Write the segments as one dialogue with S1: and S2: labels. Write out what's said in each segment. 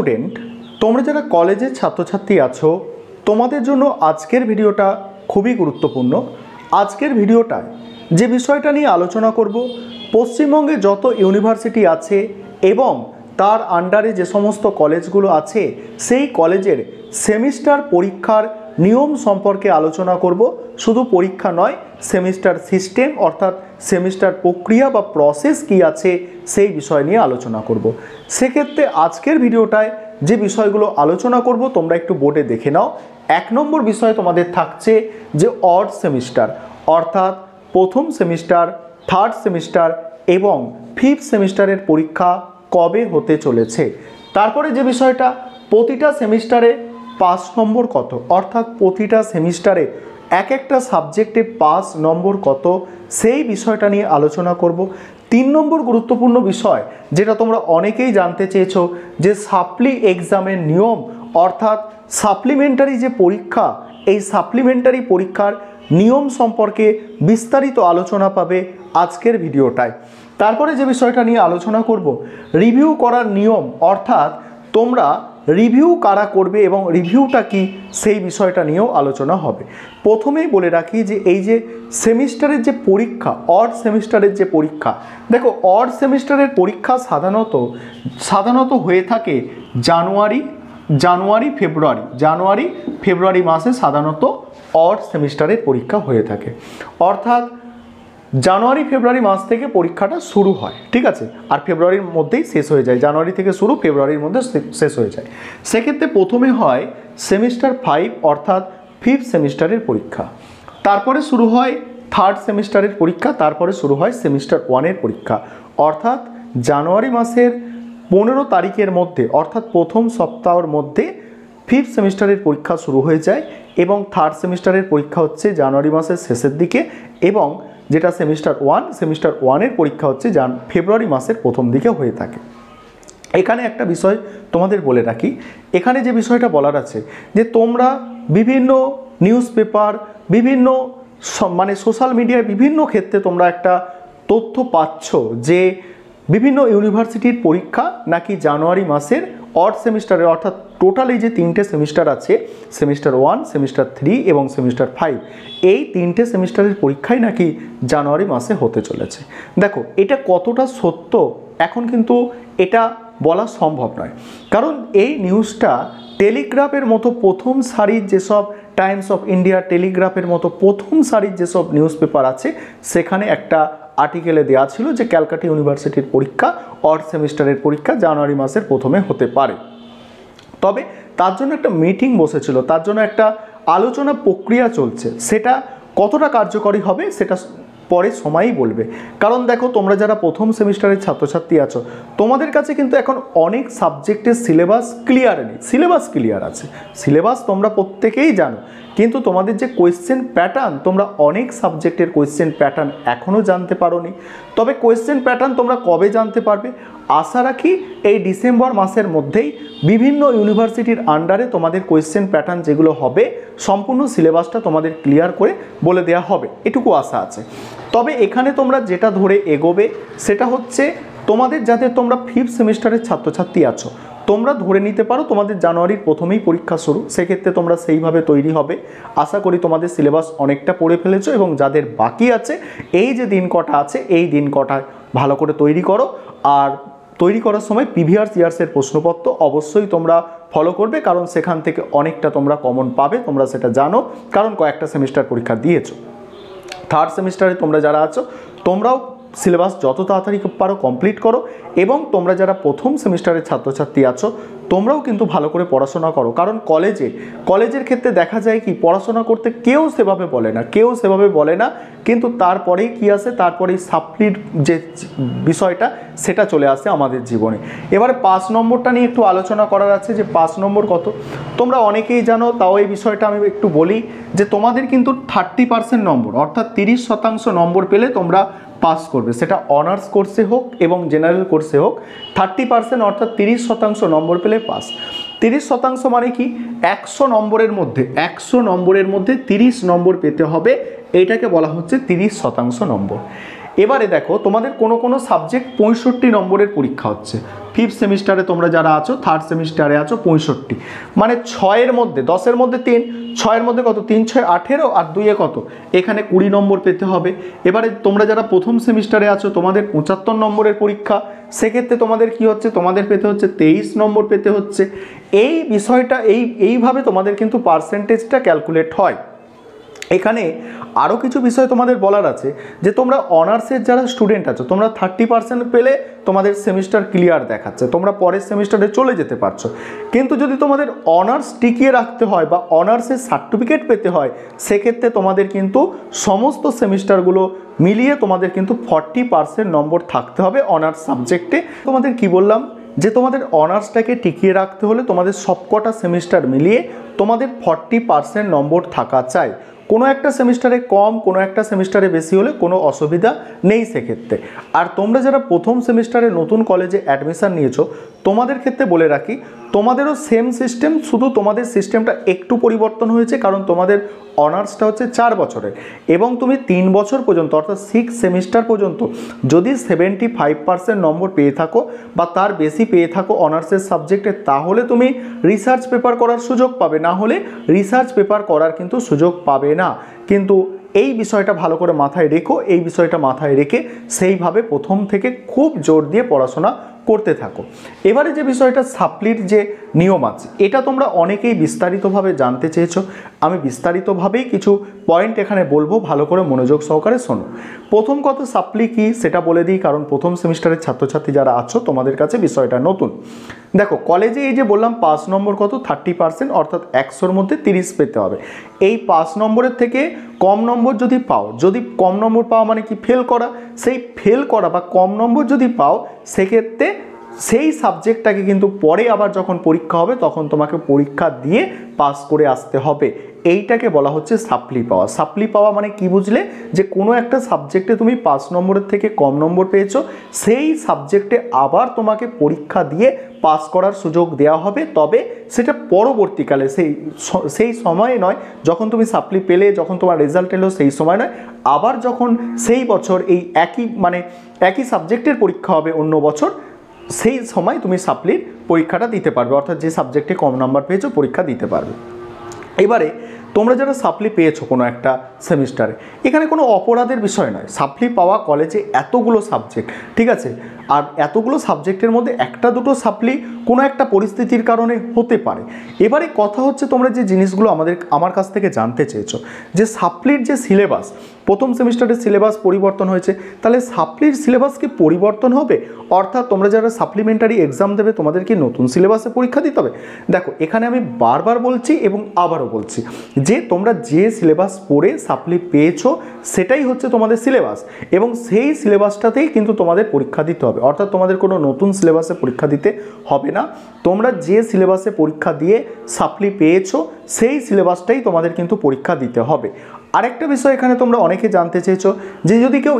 S1: Student, তোমরা যারা কলেজের ছাত্রছাত্রী আছো তোমাদের জন্য আজকের ভিডিওটা খুবই গুরুত্বপূর্ণ। আজকের ভিডিওটায় যে বিষয়টা নিয়ে আলোচনা করব, পশ্চিমবঙ্গে যত ইউনিভার্সিটি আছে এবং তার আন্ডারে যে সমস্ত কলেজগুলো আছে সেই কলেজের সেমিস্টার পরীক্ষার নিয়ম সম্পর্কে আলোচনা করব। শুধু পরীক্ষা নয়, সেমিস্টার সিস্টেম অর্থাৎ সেমিস্টার প্রক্রিয়া বা প্রসেস কি আছে সেই বিষয় নিয়ে আলোচনা করব। সেক্ষেত্রে আজকের ভিডিওটায় যে বিষয়গুলো আলোচনা করব তোমরা একটু বোর্ডে দেখে নাও। 1 নম্বর বিষয় তোমাদের থাকছে যে অড সেমিস্টার অর্থাৎ প্রথম সেমিস্টার, থার্ড সেমিস্টার এবং ফিফথ সেমিস্টারের পরীক্ষা কবে হতে চলেছে। তারপরে যে বিষয়টা প্রতিটা সেমিস্টারে 5 নম্বর কত, অর্থাৎ প্রতিটা সেমিস্টারে এক একটা সাবজেক্টে 5 নম্বর কত সেই বিষয়টা নিয়ে আলোচনা করব। 3 নম্বর গুরুত্বপূর্ণ বিষয় যেটা তোমরা অনেকেই জানতে চেয়েছো যে সাপ্লি এক্সামের নিয়ম অর্থাৎ সাপ্লিমেন্টারি যে পরীক্ষা, এই সাপ্লিমেন্টারি পরীক্ষার নিয়ম সম্পর্কে বিস্তারিত আলোচনা পাবে আজকের ভিডিওটায়। তারপরে যে বিষয়টা নিয়ে আলোচনা করব রিভিউ করার নিয়ম অর্থাৎ তোমরা রিভিউ কারা করবে এবং রিভিউটা কি সেই বিষয়টা নিয়েও আলোচনা হবে। প্রথমেই বলে রাখি যে এই যে সেমিস্টারের যে পরীক্ষা, অড সেমিস্টারের যে পরীক্ষা, দেখো অড সেমিস্টারের পরীক্ষা সাধারণত হয়ে থাকে জানুয়ারি ফেব্রুয়ারি মাসে সাধারণত অড সেমিস্টারের পরীক্ষা হয়ে থাকে। অর্থাৎ জানুয়ারি ফেব্রুয়ারি মাস থেকে পরীক্ষাটা শুরু হয়, ঠিক আছে, আর ফেব্রুয়ারির মধ্যেই শেষ হয়ে যায়। জানুয়ারি থেকে শুরু, ফেব্রুয়ারির মধ্যে শেষ হয়ে যায়। সেক্ষেত্রে প্রথমে হয় সেমিস্টার 5 অর্থাৎ ফিফথ সেমিস্টারের পরীক্ষা, তারপরে শুরু হয় থার্ড সেমিস্টারের পরীক্ষা, তারপরে শুরু হয় সেমিস্টার 1-এর পরীক্ষা। অর্থাৎ জানুয়ারি মাসের 15 তারিখের মধ্যে অর্থাৎ প্রথম সপ্তাহের মধ্যে ফিফথ সেমিস্টারের পরীক্ষা শুরু হয়ে যায় এবং থার্ড সেমিস্টারের পরীক্ষা হচ্ছে জানুয়ারি মাসের শেষের দিকে এবং যেটা সেমিস্টার 1-এর পরীক্ষা হচ্ছে ফেব্রুয়ারি মাসের প্রথম দিকে হয়ে থাকে। এখানে একটা বিষয় তোমাদের বলে রাখি, এখানে যে বিষয়টা বলার আছে যে তোমরা বিভিন্ন নিউজ পেপার, বিভিন্ন সোশ্যাল মিডিয়ায় বিভিন্ন ক্ষেত্রে তোমরা একটা তথ্য পাচ্ছ যে বিভিন্ন ইউনিভার্সিটির পরীক্ষা নাকি জানুয়ারি মাসের অড সেমিস্টারে অর্থাৎ টোটাল এই যে 3টে সেমিস্টার আছে, সেমিস্টার 1, সেমিস্টার 3 এবং সেমিস্টার 5, এই 3টে সেমিস্টারের পরীক্ষাই নাকি জানুয়ারি মাসে হতে চলেছে। দেখো এটা কতটা সত্য এখন কিন্তু এটা বলা সম্ভব নয়, কারণ এই নিউজটা টেলিগ্রাফের মতো প্রথম সারির যেসব টাইমস অফ ইন্ডিয়া, টেলিগ্রাফের মতো প্রথম সারির যেসব নিউজ পেপার আছে সেখানে একটা আর্টিকেলে দেওয়া ছিল যে ক্যালকাটা ইউনিভার্সিটির পরীক্ষা, অড সেমিস্টারের পরীক্ষা জানুয়ারি মাসের প্রথমে হতে পারে। তবে তার জন্য একটা মিটিং বসেছিল, তার জন্য একটা আলোচনা প্রক্রিয়া চলছে, সেটা কতটা কার্যকরী হবে সেটা পরে সময়ই বলবে। কারণ দেখো তোমরা যারা প্রথম সেমিস্টারের ছাত্রছাত্রী আছো তোমাদের কাছে কিন্তু এখন অনেক সাবজেক্টের সিলেবাস ক্লিয়ার নেই, সিলেবাস ক্লিয়ার আছে, সিলেবাস তোমরা প্রত্যেকেই জানো, কিন্তু তোমাদের যে কোয়েশ্চেন প্যাটার্ন, তোমরা অনেক সাবজেক্টের কোয়েশ্চেন প্যাটার্ন এখনও জানতে পারোনি। তবে কোয়েশ্চেন প্যাটার্ন তোমরা কবে জানতে পারবে? আশা রাখি এই ডিসেম্বর মাসের মধ্যেই বিভিন্ন ইউনিভার্সিটির আন্ডারে তোমাদের কোয়েশ্চেন প্যাটার্ন যেগুলো হবে সম্পূর্ণ সিলেবাসটা তোমাদের ক্লিয়ার করে বলে দেওয়া হবে, এটুকু আশা আছে। তবে এখানে তোমরা যেটা ধরে এগোবে সেটা হচ্ছে তোমাদের যাদের তোমরা ফিফথ সেমিস্টারের ছাত্রছাত্রী আছো তোমরা ধরে নিতে পারো তোমাদের জানুয়ারির প্রথমেই পরীক্ষা শুরু, সেক্ষেত্রে তোমরা সেইভাবে তৈরি হবে। আশা করি তোমাদের সিলেবাস অনেকটা পড়ে ফেলেছো এবং যাদের বাকি আছে এই যে দিন কটা আছে এই দিন কটায় ভালো করে তৈরি করো। আর তৈরি করার সময় প্রিভিয়াস ইয়ার্সের প্রশ্নপত্র অবশ্যই তোমরা ফলো করবে, কারণ সেখান থেকে অনেকটা তোমরা কমন পাবে, তোমরা সেটা জানো, কারণ কয়েকটা সেমিস্টার পরীক্ষা দিয়েছো। থার্ড সেমিস্টারে তোমরা যারা আছো তোমরাও সিলেবাস যত তাড়াতাড়ি পারো কমপ্লিট করো এবং তোমরা যারা প্রথম সেমিস্টারের ছাত্রছাত্রী আছো তোমরাও কিন্তু ভালো করে পড়াশোনা করো। কারণ কলেজের ক্ষেত্রে দেখা যায় কি পড়াশোনা করতে কেউ সেভাবে বলে না, কিন্তু তারপরেই কি আসে, তারপরেই সাপ্লির যে বিষয়টা সেটা চলে আসে আমাদের জীবনে। এবারে 5 নম্বরটা নিয়ে একটু আলোচনা করার আছে যে 5 নম্বর কত তোমরা অনেকেই জানো, তাও এই বিষয়টা আমি একটু বলি যে তোমাদের কিন্তু 30% নম্বর অর্থাৎ 30% নম্বর পেলে তোমরা পাস করবে, সেটা অনার্স কোর্সে হোক এবং জেনারেল কোর্সে হোক। 30% অর্থাৎ 30% নম্বর পেলে পাস। 30% মানে কি 100 নম্বরের মধ্যে 30 নম্বর পেতে হবে, এইটাকে বলা হচ্ছে 30% নম্বর। এবারে দেখো তোমাদের কোনো কোনো সাবজেক্ট 65 নম্বরের পরীক্ষা হচ্ছে। ফিফথ সেমিস্টারে তোমরা যারা আছো, থার্ড সেমিস্টারে আছো 65, মানে 6-এর মধ্যে 10-এর মধ্যে 3, 6-এর মধ্যে কত, 3 6 18 আর 2-এ কত, এখানে 20 নম্বর পেতে হবে। এবারে তোমরা যারা প্রথম সেমিস্টারে আছো তোমাদের 75 নম্বরের পরীক্ষা, সেক্ষেত্রে তোমাদের কি হচ্ছে, তোমাদের পেতে হচ্ছে 23 নম্বর পেতে হচ্ছে। এই বিষয়টা এইভাবে তোমাদের কিন্তু পার্সেন্টেজটা ক্যালকুলেট হয়। এখানে আরও কিছু বিষয় তোমাদের বলার আছে, যে তোমরা অনার্সের যারা স্টুডেন্ট আছো তোমরা 30% পেলে তোমাদের সেমিস্টার ক্লিয়ার দেখাচ্ছে, তোমরা পরের সেমিস্টারে চলে যেতে পারছো। কিন্তু যদি তোমাদের অনার্স টিকিয়ে রাখতে হয় বা অনার্সের সার্টিফিকেট পেতে হয়, সেক্ষেত্রে তোমাদের কিন্তু সমস্ত সেমিস্টারগুলো মিলিয়ে তোমাদের কিন্তু 40% নম্বর থাকতে হবে অনার্স সাবজেক্টে। তোমাদের কি বললাম, যে তোমাদের অনার্সটাকে টিকিয়ে রাখতে হলে তোমাদের সবকটা সেমিস্টার মিলিয়ে তোমাদের 40% নম্বর থাকা চাই। কোনো একটা সেমিস্টারে কম, কোনো একটা সেমিস্টারে বেশি হলে কোনো অসুবিধা নেই সেক্ষেত্রে। আর তোমরা যারা প্রথম সেমিস্টারে নতুন কলেজে অ্যাডমিশান নিয়েছো, তোমাদের ক্ষেত্রে বলে রাখি তোমাদেরও সেম সিস্টেম, শুধু তোমাদের সিস্টেমটা একটু পরিবর্তন হয়েছে, কারণ তোমাদের অনার্সটা হচ্ছে 4 বছরের এবং তুমি 3 বছর পর্যন্ত অর্থাৎ 6 সেমিস্টার পর্যন্ত যদি 75% নম্বর পেয়ে থাকো বা তার বেশি পেয়ে থাকো অনার্সের সাবজেক্টে, তাহলে তুমি রিসার্চ পেপার করার সুযোগ পাবে, না হলে রিসার্চ পেপার করার কিন্তু সুযোগ পাবে না। কিন্তু এই বিষয়টা ভালো করে মাথায় রেখো, এই বিষয়টা মাথায় রেখে সেইভাবে প্রথম থেকে খুব জোর দিয়ে পড়াশোনা করতে থাকো। এবারে যে বিষয়টা সাপ্লির যে নিয়ম আছে, এটা তোমরা অনেকেই বিস্তারিতভাবে জানতে চেয়েছো, আমি বিস্তারিতভাবেই কিছু পয়েন্ট এখানে বলবো, ভালো করে মনোযোগ সহকারে শোনো। প্রথম কথা সাপ্লি কি সেটা বলে দিই, কারণ প্রথম সেমিস্টারের ছাত্রছাত্রী যারা আছো তোমাদের কাছে বিষয়টা নতুন। দেখো কলেজে এই যে বললাম পাস নম্বর কত, 30%, অর্থাৎ 100-র মধ্যে 30 পেতে হবে। এই পাস নম্বরের থেকে কম নম্বর যদি পাও, যদি কম নম্বর পাও মানে কি, ফেল করা, সেই ফেল করা বা কম নম্বর যদি পাও, সেক্ষেত্রে সেই সাবজেক্টটাকে কিন্তু পরে আবার যখন পরীক্ষা হবে তখন তোমাকে পরীক্ষা দিয়ে পাস করে আসতে হবে। এইটাকে বলা হচ্ছে সাপ্লি পাওয়া। সাপ্লি পাওয়া মানে কি বুঝলে, যে কোনো একটা সাবজেক্টে তুমি 5 নম্বরের থেকে কম নম্বর পেয়েছো, সেই সাবজেক্টে আবার তোমাকে পরীক্ষা দিয়ে পাস করার সুযোগ দেওয়া হবে, তবে সেটা পরবর্তীকালে, সেই সময়ে নয় যখন তুমি সাপ্লি পেলে, যখন তোমার রেজাল্ট এলো সেই সময় নয়, আবার যখন সেই বছর এই একই সাবজেক্টের পরীক্ষা হবে অন্য বছর, সেই সময় তুমি সাপ্লির পরীক্ষাটা দিতে পারবে, অর্থাৎ যে সাবজেক্টে কম নাম্বার পেয়েছো পরীক্ষা দিতে পারবে। এবারে তোমরা যারা সাপ্লি পেয়েছো কোনো একটা সেমিস্টারে, এখানে কোনো অপরাধের বিষয় নয়। সাপ্লি পাওয়া কলেজে এতগুলো সাবজেক্ট, ঠিক আছে, আর এতগুলো সাবজেক্টের মধ্যে একটা দুটো সাপ্লি কোনো একটা পরিস্থিতির কারণে হতে পারে। এবারে কথা হচ্ছে তোমরা যে জিনিসগুলো আমার কাছ থেকে জানতে চেয়েছো, যে সাপ্লির যে সিলেবাস, প্রথম সেমিস্টারের সিলেবাস পরিবর্তন হয়েছে, তাহলে সাপ্লির সিলেবাস কি পরিবর্তন হবে? অর্থাৎ তোমরা যারা সাপ্লিমেন্টারি এক্সাম দেবে তোমাদের কি নতুন সিলেবাসে পরীক্ষা দিতে হবে? দেখো এখানে আমি বারবার বলছি এবং আবারও বলছি, যে তোমরা যে সিলেবাস পড়ে সাপ্লি পেয়েছো সেটাই হচ্ছে তোমাদের সিলেবাস, এবং সেই সিলেবাসটাতেই কিন্তু তোমাদের পরীক্ষা দিতে হবে। অর্থাৎ তোমাদের কোনো নতুন সিলেবাসে পরীক্ষা দিতে হবে না। তোমরা যে সিলেবাসে পরীক্ষা দিয়ে সাপ্লি পেয়েছো সেই সিলেবাসটাই তোমাদের কিন্তু পরীক্ষা দিতে হবে। আরেকটা বিষয় এখানে তোমরা অনেকে জানতে চেয়েছো, যে যদি কেউ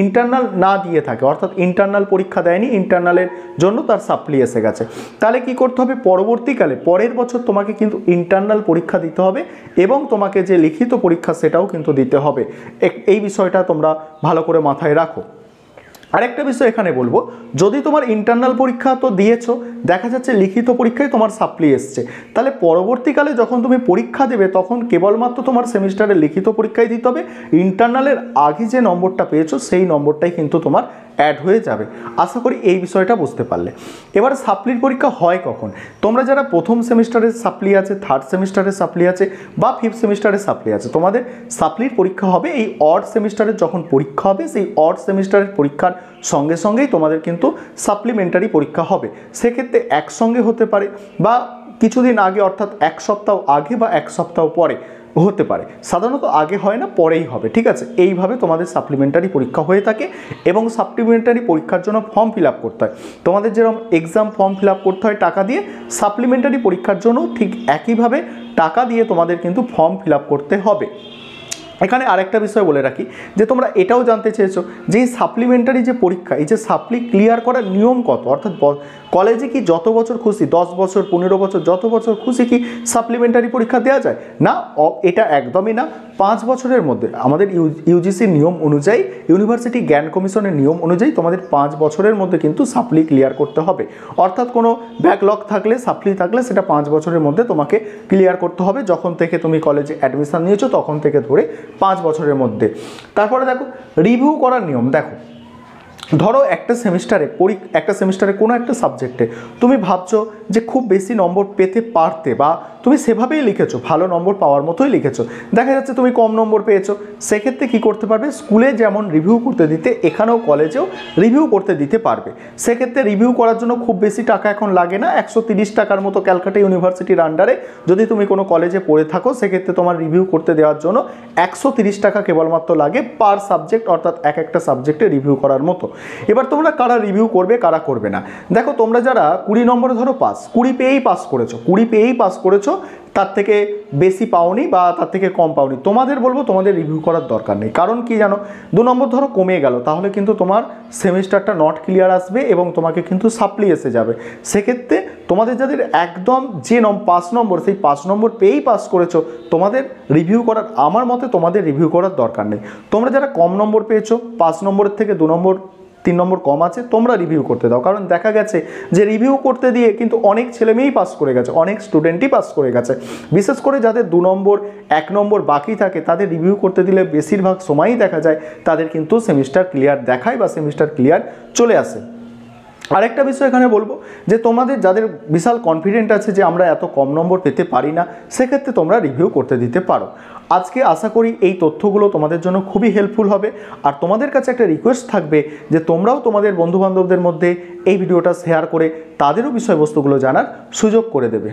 S1: ইন্টারনাল না দিয়ে থাকে, অর্থাৎ ইন্টারনাল পরীক্ষা দেয়নি, ইন্টারনালের জন্য তার সাপ্লি এসে গেছে, তাহলে কি করতে হবে, পরবর্তীকালে পরের বছর তোমাকে কিন্তু ইন্টারনাল পরীক্ষা দিতে হবে এবং তোমাকে যে লিখিত পরীক্ষা সেটাও কিন্তু দিতে হবে। এই বিষয়টা তোমরা ভালো করে মাথায় রাখো। আরেকটা বিষয় এখানে বলবো, যদি তোমার ইন্টারনাল পরীক্ষা তো দিয়েছো, দেখা যাচ্ছে লিখিত পরীক্ষায় তোমার সাপ্লি এসছে, তাহলে পরবর্তীকালে যখন তুমি পরীক্ষা দেবে তখন কেবলমাত্র তোমার সেমিস্টারে লিখিত পরীক্ষায় দিতে হবে, ইন্টারনালের আগে যে নম্বরটা পেয়েছো সেই নম্বরটাই কিন্তু তোমার অ্যাড হয়ে যাবে। আশা করি এই বিষয়টা বুঝতে পারলে। এবার সাপ্লির পরীক্ষা হয় কখন? তোমরা যারা প্রথম সেমিস্টারের সাপ্লি আছে, থার্ড সেমিস্টারের সাপ্লি আছে বা ফিফথ সেমিস্টারের সাপ্লি আছে, তোমাদের সাপ্লির পরীক্ষা হবে এই অড সেমিস্টারের যখন পরীক্ষা হবে, সেই অড সেমিস্টারের পরীক্ষার সঙ্গে সঙ্গেই তোমাদের কিন্তু সাপ্লিমেন্টারি পরীক্ষা হবে। সেক্ষেত্রে একসঙ্গে হতে পারে বা কিছুদিন আগে, অর্থাৎ 1 সপ্তাহ আগে বা 1 সপ্তাহ পরে হতে পারে, সাধারণত আগে হয় না, পরেই হবে, ঠিক আছে। এইভাবে তোমাদের সাপ্লিমেন্টারি পরীক্ষা হয়ে থাকে এবং সাপ্লিমেন্টারি পরীক্ষার জন্য ফর্ম ফিল আপ করতে হয়। তোমাদের যেরকম এক্সাম ফর্ম ফিল আপ করতে হয় টাকা দিয়ে, সাপ্লিমেন্টারি পরীক্ষার জন্য ঠিক একইভাবে টাকা দিয়ে তোমাদের কিন্তু ফর্ম ফিল আপ করতে হবে। এখানে আরেকটা বিষয় বলে রাখি যে তোমরা এটাও জানতে চেয়েছো যে এই সাপ্লিমেন্টারি যে পরীক্ষা, এই যে সাপ্লি ক্লিয়ার করার নিয়ম কত, অর্থাৎ কলেজে কি যত বছর খুশি 10 বছর 15 বছর যত বছর খুশি কি সাপ্লিমেন্টারি পরীক্ষা দেওয়া যায় না? এটা একদমই না। 5 বছরের মধ্যে আমাদের ইউজিসির নিয়ম অনুযায়ী, ইউনিভার্সিটি জ্ঞান কমিশনের নিয়ম অনুযায়ী তোমাদের 5 বছরের মধ্যে কিন্তু সাপ্লি ক্লিয়ার করতে হবে। অর্থাৎ কোনো ব্যাকলগ থাকলে, সাপ্লি থাকলে সেটা 5 বছরের মধ্যে তোমাকে ক্লিয়ার করতে হবে, যখন থেকে তুমি কলেজে অ্যাডমিশন নিয়েছো তখন থেকে ধরে 5 বছরের মধ্যে। তারপরে দেখো রিভিউ করার নিয়ম। দেখো ধরো একটা সেমিস্টারে কোনো একটা সাবজেক্টে তুমি ভাবছো যে খুব বেশি নম্বর পেতে পারতে, বা তুমি সেভাবেই লিখেছো, ভালো নম্বর পাওয়ার মতোই লিখেছো, দেখা যাচ্ছে তুমি কম নম্বর পেয়েছো, সেক্ষেত্রে কী করতে পারবে, স্কুলে যেমন রিভিউ করতে দিতে এখানেও কলেজেও রিভিউ করতে দিতে পারবে। সেক্ষেত্রে রিভিউ করার জন্য খুব বেশি টাকা এখন লাগে না, 130 টাকার মতো ক্যালকাটা ইউনিভার্সিটির আন্ডারে যদি তুমি কোনো কলেজে পড়ে থাকো, সেক্ষেত্রে তোমার রিভিউ করতে দেওয়ার জন্য 130 টাকা কেবলমাত্র লাগে পার সাবজেক্ট, অর্থাৎ একটা সাবজেক্টে রিভিউ করার মতো। এবার তোমরা কারা রিভিউ করবে কারা করবে না, দেখো তোমরা যারা 20 নম্বরে ধরো পাস, 20 পেয়েই পাস করেছো, তার থেকে বেশি পাওনি বা তার থেকে কম পাওনি, তোমাদের বলবো তোমাদের রিভিউ করার দরকার নেই। কারণ কি জানো, 2 নম্বর ধরো কমে গেল, তাহলে কিন্তু তোমার সেমিস্টারটা নট ক্লিয়ার আসবে এবং তোমাকে কিন্তু সাপ্লি এসে যাবে। সেক্ষেত্রে তোমাদের যাদের একদম যে 5 নম্বর, সেই 5 নম্বর পেয়েই পাস করেছো, তোমাদের রিভিউ করার, আমার মতে তোমাদের রিভিউ করার দরকার নেই। তোমরা যারা কম নম্বর পেয়েছো, 5 নম্বরের থেকে 2 নম্বর 3 নম্বর কম আছে, তোমরা রিভিউ করতে দাও। কারণ দেখা গেছে যে রিভিউ করতে দিয়ে কিন্তু অনেক ছেলেমেয়েই পাস করে গেছে, অনেক স্টুডেন্টই পাস করে গেছে। বিশেষ করে যাদের 2 নম্বর 1 নম্বর বাকি থাকে, তাদের রিভিউ করতে দিলে বেশিরভাগ সময়ই দেখা যায় তাদের কিন্তু সেমিস্টার ক্লিয়ার দেখায় বা সেমিস্টার ক্লিয়ার চলে আসে। আরেকটা বিষয় এখানে বলবো যে তোমাদের যাদের বিশাল কনফিডেন্ট আছে যে আমরা এত কম নম্বর পেতে পারি না, সেক্ষেত্রে তোমরা রিভিউ করতে দিতে পারো। আজকে আশা করি এই তথ্যগুলো তোমাদের জন্য খুবই হেল্পফুল হবে। আর তোমাদের কাছে একটা রিকোয়েস্ট থাকবে যে তোমরাও তোমাদের বন্ধুবান্ধবদের মধ্যে এই ভিডিওটা শেয়ার করে তাদেরও বিষয়বস্তুগুলো জানার সুযোগ করে দেবে।